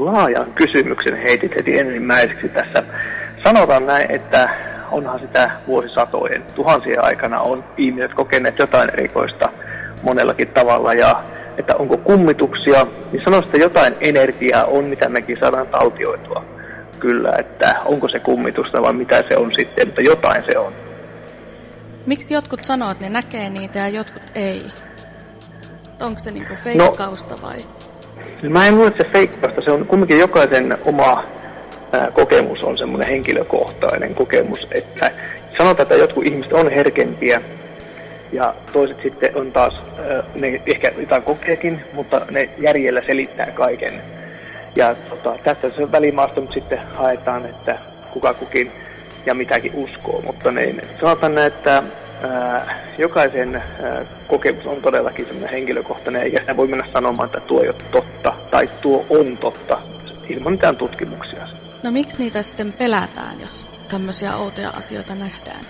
laajan kysymyksen heitit heti ensimmäiseksi tässä. Sanotaan näin, että onhan sitä vuosisatojen, tuhansien aikana on ihmiset kokeneet jotain erikoista monellakin tavalla, ja että onko kummituksia, niin sanoisin, että jotain energiaa on, mitä mekin saadaan taltioitua. Kyllä, että onko se kummitusta vai mitä se on sitten, mutta jotain se on. Miksi jotkut sanoo, että ne näkee niitä ja jotkut ei? Onko se niinku feikkausta vai? Mä en luule, että se feikkausta. Se on kumminkin jokaisen oma kokemus on semmoinen henkilökohtainen kokemus. Että sanotaan, että jotkut ihmiset on herkempiä ja toiset sitten on taas, ne ehkä jotain kokeekin, mutta ne järjellä selittää kaiken. Ja tässä se välimaasta nyt sitten haetaan, että kuka kukin ja mitäkin uskoo. Mutta niin, sanotaan näin, että jokaisen kokemus on todellakin semmoinen henkilökohtainen, eikä sitä voi mennä sanomaan, että tuo ei ole totta tai tuo on totta ilman mitään tutkimuksia. No miksi niitä sitten pelätään, jos tämmöisiä outoja asioita nähdään?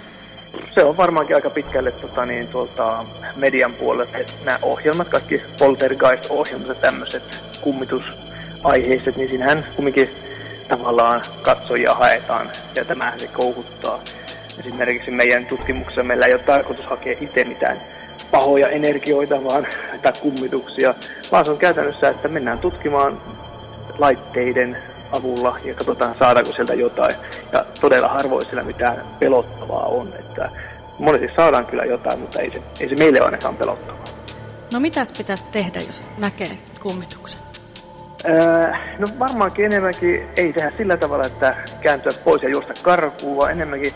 Se on varmaankin aika pitkälle tuolta median puolella, että nämä ohjelmat, kaikki poltergeist-ohjelmat ja tämmöiset kummitusaiheiset, niin siinähän kumminkin tavallaan katsojia haetaan ja tämähän se koukuttaa. Esimerkiksi meidän tutkimuksessa meillä ei ole tarkoitus hakea itse mitään pahoja energioita tai kummituksia, vaan se on käytännössä, että mennään tutkimaan laitteiden avulla ja katsotaan saadaanko sieltä jotain. Ja todella harvoin siellä mitään pelottavaa on. Että monesti saadaan kyllä jotain, mutta ei se meille ainakaan pelottavaa. No mitäs pitäisi tehdä, jos näkee kummituksen? No varmaankin enemmänkin ei tehdä sillä tavalla, että kääntyä pois ja juosta karkuun, vaan enemmänkin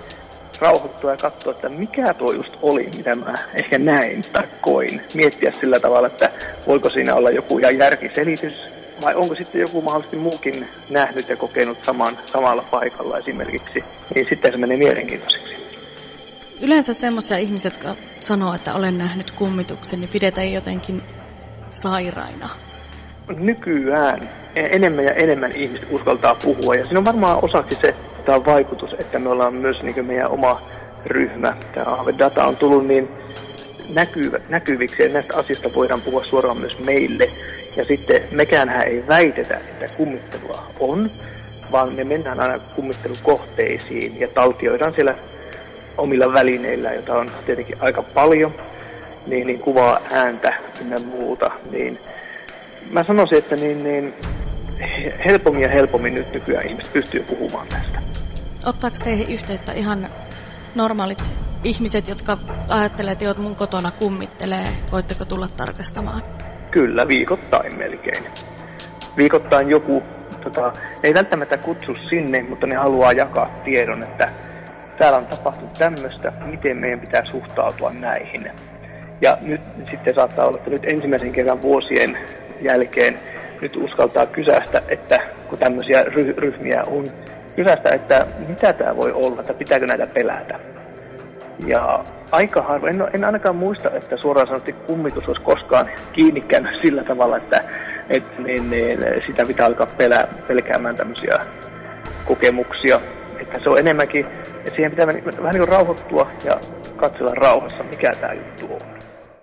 rauhoittua ja katsoa, että mikä tuo just oli, mitä mä ehkä näin tai koin. Miettiä sillä tavalla, että voiko siinä olla joku järkiselitys, vai onko sitten joku mahdollisesti muukin nähnyt ja kokenut samalla paikalla esimerkiksi, niin sitten se menee mielenkiintoiseksi. Yleensä semmoisia ihmisiä, jotka sanoo, että olen nähnyt kummituksen, niin pidetään jotenkin sairaina. Nykyään enemmän ja enemmän ihmiset uskaltaa puhua, ja siinä on varmaan osaksi se tämä vaikutus, että me ollaan myös niin meidän oma ryhmä. Tämä Aave-data on tullut niin näkyviksi, ja näistä asioista voidaan puhua suoraan myös meille. Ja sitten mekäänhän ei väitetä, että kummittelua on, vaan me mennään aina kummittelukohteisiin ja taltioidaan siellä omilla välineillä, joita on tietenkin aika paljon, niin kuvaa, ääntä ja muuta. Niin mä sanoisin, että helpommin ja helpommin nyt nykyään ihmiset pystyy puhumaan tästä. Ottaako teihin yhteyttä ihan normaalit ihmiset, jotka ajattelee, että mun kotona kummittelee? Voitteko tulla tarkastamaan? Kyllä, viikoittain melkein. Viikoittain joku, ei välttämättä kutsu sinne, mutta ne haluaa jakaa tiedon, että täällä on tapahtunut tämmöistä, miten meidän pitää suhtautua näihin. Ja nyt sitten saattaa olla, että nyt ensimmäisen kerran vuosien jälkeen nyt uskaltaa kysästä, että kun tämmöisiä ryhmiä on, kysästä, että mitä tämä voi olla, että pitääkö näitä pelätä. Ja aika harvoin, en ainakaan muista, että suoraan sanottuna kummitus olisi koskaan kiinni käynyt sillä tavalla, että sitä pitää alkaa pelkäämään tämmöisiä kokemuksia. Että se on enemmänkin, että siihen pitää vähän niin kuin rauhoittua ja katsella rauhassa, mikä tämä juttu on.